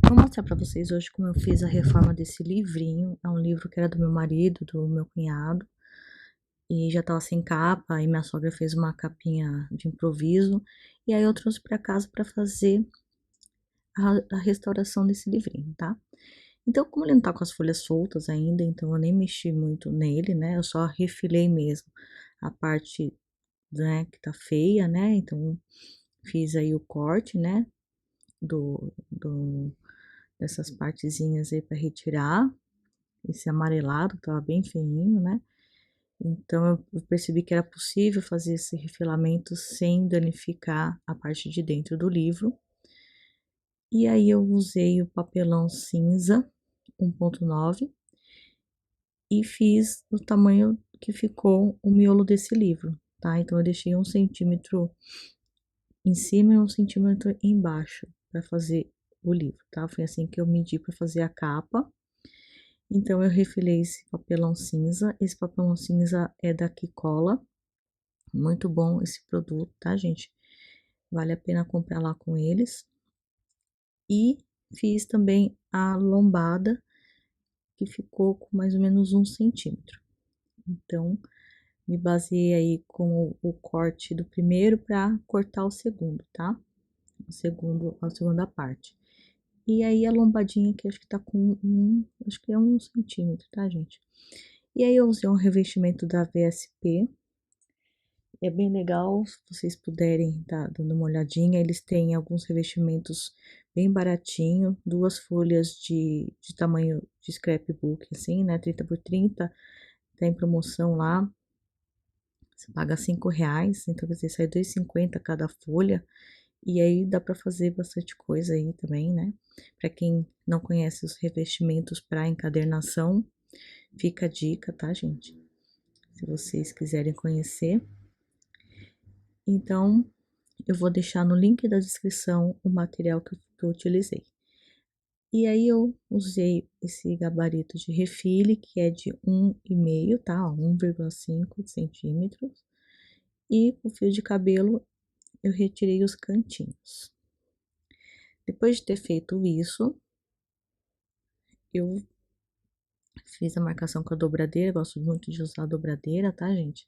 Vou mostrar pra vocês hoje como eu fiz a reforma desse livrinho. É um livro que era do meu marido, do meu cunhado, e já tava sem capa, e minha sogra fez uma capinha de improviso, e aí eu trouxe pra casa pra fazer a restauração desse livrinho, tá? Então, como ele não tá com as folhas soltas ainda, então eu nem mexi muito nele, né? Eu só refilei mesmo a parte, né, que tá feia, né? Então, fiz aí o corte, né, dessas partezinhas aí pra retirar esse amarelado, que tava bem feinho, né? Então eu percebi que era possível fazer esse refilamento sem danificar a parte de dentro do livro. E aí eu usei o papelão cinza 1.9 e fiz o tamanho que ficou o miolo desse livro, tá? Então eu deixei 1 centímetro em cima e 1 centímetro embaixo para fazer o livro, tá? Foi assim que eu medi para fazer a capa. Então eu refilei esse papelão cinza. Esse papelão cinza é da Kikola. Muito bom esse produto, tá, gente? Vale a pena comprar lá com eles. E fiz também a lombada, que ficou com mais ou menos 1 centímetro. Então, me baseei aí com o corte do primeiro para cortar o segundo, tá? A segunda parte. E aí a lombadinha que acho que tá com acho que é 1 centímetro, tá, gente? E aí eu usei um revestimento da VSP. É bem legal, se vocês puderem tá dando uma olhadinha. Eles têm alguns revestimentos bem baratinho, 2 folhas de tamanho de scrapbook, assim, né? 30 por 30, tá em promoção lá. Você paga R$ 5, então você sai R$ 2,50 cada folha. E aí dá para fazer bastante coisa aí também, né? Para quem não conhece os revestimentos para encadernação, fica a dica, tá, gente? Se vocês quiserem conhecer. Então, eu vou deixar no link da descrição o material que eu utilizei. E aí eu usei esse gabarito de refile, que é de 1,5, tá? 1,5 centímetros. E o fio de cabelo eu retirei os cantinhos. Depois de ter feito isso, eu fiz a marcação com a dobradeira. Gosto muito de usar a dobradeira, tá, gente?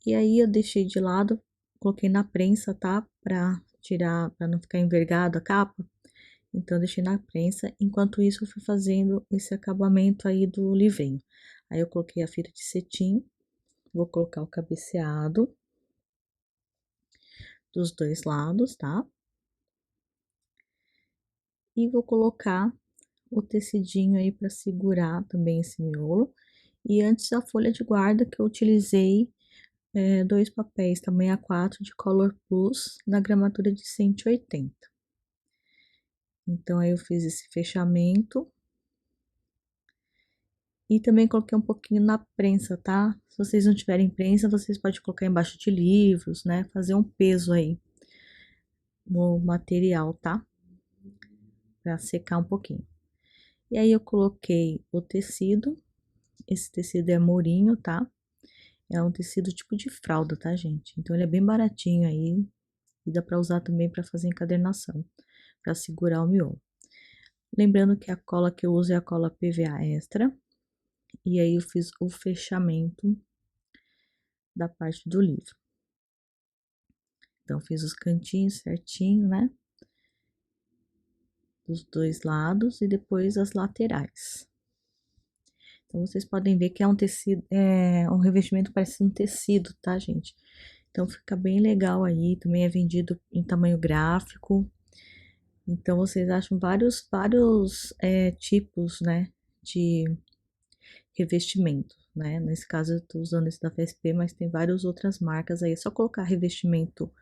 E aí eu deixei de lado, coloquei na prensa, tá? Pra tirar, pra não ficar envergado a capa. Então, eu deixei na prensa. Enquanto isso, eu fui fazendo esse acabamento aí do livrinho. Aí, eu coloquei a fita de cetim. Vou colocar o cabeceado dos dois lados, tá? E vou colocar o tecidinho aí para segurar também esse miolo. E antes, a folha de guarda que eu utilizei 2 papéis tamanho A4 de Color Plus na gramatura de 180. Então, aí eu fiz esse fechamento. E também coloquei um pouquinho na prensa, tá? Se vocês não tiverem prensa, vocês podem colocar embaixo de livros, né? Fazer um peso aí no material, tá? Pra secar um pouquinho. E aí eu coloquei o tecido. Esse tecido é morinho, tá? É um tecido tipo de fralda, tá, gente? Então ele é bem baratinho aí. E dá pra usar também pra fazer encadernação, pra segurar o miolo. Lembrando que a cola que eu uso é a cola PVA Extra. E aí eu fiz o fechamento da parte do livro. Então, fiz os cantinhos certinho, né? Dos dois lados e depois as laterais. Então, vocês podem ver que é um tecido, um revestimento parecendo um tecido, tá, gente? Então, fica bem legal aí. Também é vendido em tamanho gráfico. Então, vocês acham vários tipos, né? De revestimento, né? Nesse caso, eu tô usando esse da VSP, mas tem várias outras marcas aí. É só colocar revestimento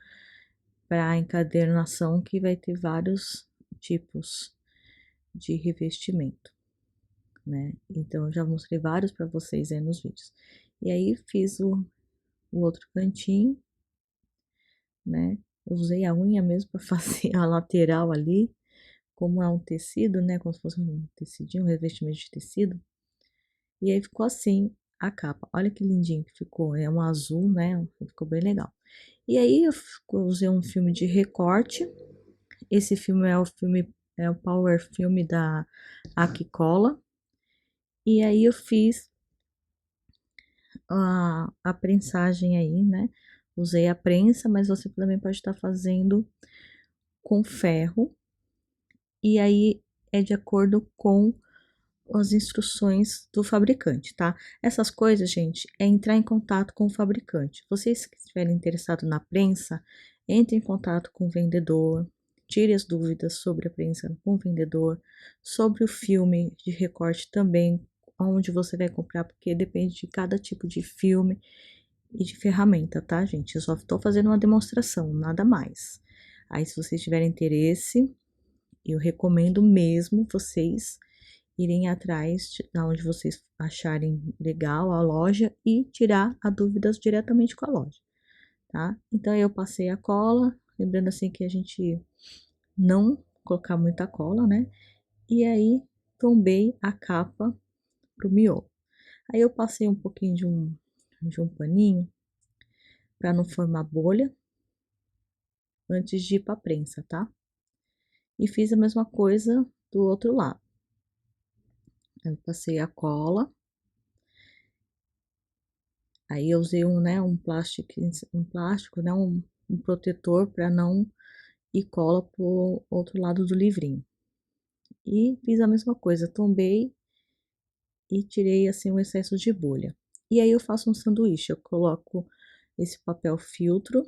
para encadernação que vai ter vários tipos de revestimento, né? Então eu já mostrei vários para vocês aí nos vídeos. E aí fiz o outro cantinho, né? Eu usei a unha mesmo para fazer a lateral ali, como é um tecido, né? Como se fosse um tecidinho, um revestimento de tecido. E aí ficou assim a capa. Olha que lindinho que ficou. É um azul, né? Ficou bem legal. E aí eu usei um filme de recorte. Esse filme é o filme é o Power Film da Akicola. E aí eu fiz a prensagem aí, né? Usei a prensa, mas você também pode estar fazendo com ferro. E aí é de acordo com as instruções do fabricante, tá? Essas coisas, gente, é entrar em contato com o fabricante. Vocês que estiverem interessados na prensa, entre em contato com o vendedor, tire as dúvidas sobre a prensa com o vendedor, sobre o filme de recorte também, onde você vai comprar, porque depende de cada tipo de filme e de ferramenta, tá, gente? Eu só estou fazendo uma demonstração, nada mais. Aí, se vocês tiverem interesse, eu recomendo mesmo vocês irem atrás da onde vocês acharem legal a loja e tirar as dúvidas diretamente com a loja, tá? Então eu passei a cola, lembrando assim que a gente não colocar muita cola, né? E aí tombei a capa pro miolo. Aí eu passei um pouquinho de um paninho para não formar bolha antes de ir para prensa, tá? E fiz a mesma coisa do outro lado. Eu passei a cola. Aí eu usei um plástico, né, um protetor para não ir cola pro outro lado do livrinho. E fiz a mesma coisa, tombei e tirei assim o excesso de bolha. E aí eu faço um sanduíche, eu coloco esse papel filtro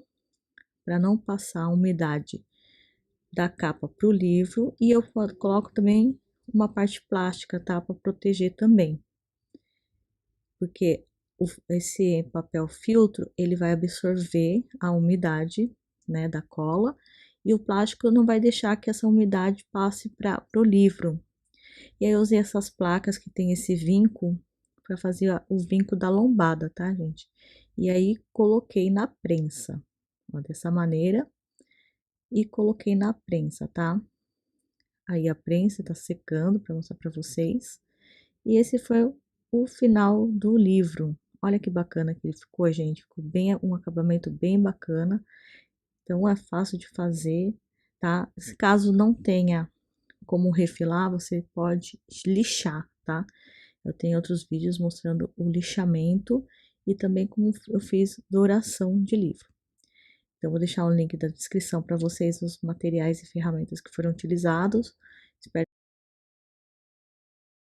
para não passar a umidade da capa pro livro e eu coloco também uma parte plástica, tá, para proteger também. Porque esse papel filtro, ele vai absorver a umidade, né, da cola, e o plástico não vai deixar que essa umidade passe para o livro. E aí eu usei essas placas que tem esse vinco para fazer o vinco da lombada, tá, gente? E aí coloquei na prensa, ó, dessa maneira, e coloquei na prensa, tá? Aí a prensa tá secando para mostrar para vocês. E esse foi o final do livro. Olha que bacana que ele ficou, gente. Ficou bem, um acabamento bem bacana. Então é fácil de fazer, tá? Se caso não tenha como refilar, você pode lixar, tá? Eu tenho outros vídeos mostrando o lixamento e também como eu fiz douração de livro. Então, vou deixar o link da descrição para vocês os materiais e ferramentas que foram utilizados. Espero